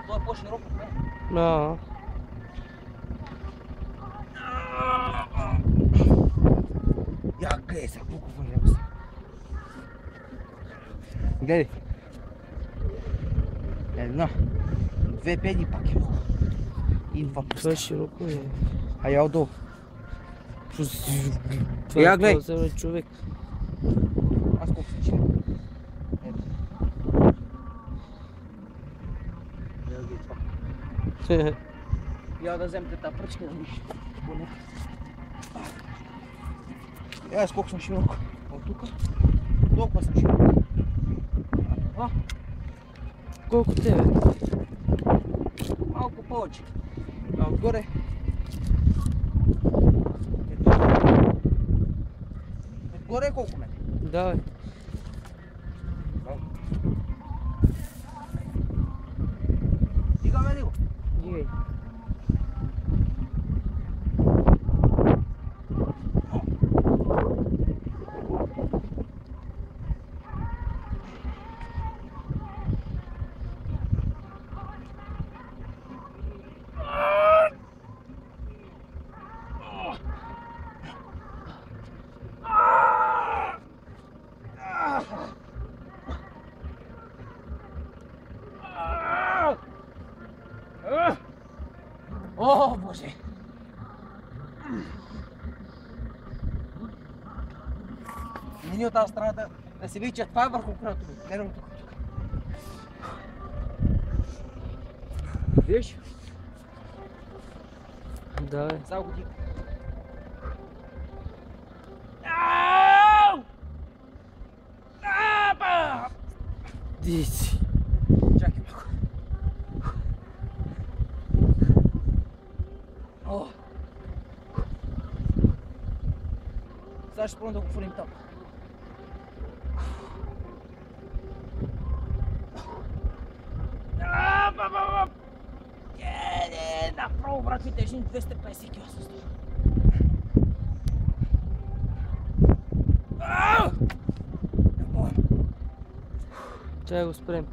Той почне рок от мен. Да. Я гледай сега, колко върля се. Гледай. Една. Две педи пак е много. И два Това пуста. е широко е. А я отдолу. Това Я е гледай. полза на човек. Аз колко съм чил. Ето. Я гледай това. Я да вземете тази пръчка да виж. Аз колко съм широко. От тук. Толкова съм широко. А, Колко тебе? малко повече. А отгоре. Ето. Отгоре колко ме? Давай. Дигаме ли го? Дигай. О, Боже! Мини от тази страна да се види, че това е върху кръвото ми. Не върху тук. Виж? Давай. Сега го дига. Дици. Чакай малко. О! Сега ще пробвам да го фурим там. Направо, брат ми, тежи 250 кг с това. Чай го спрем.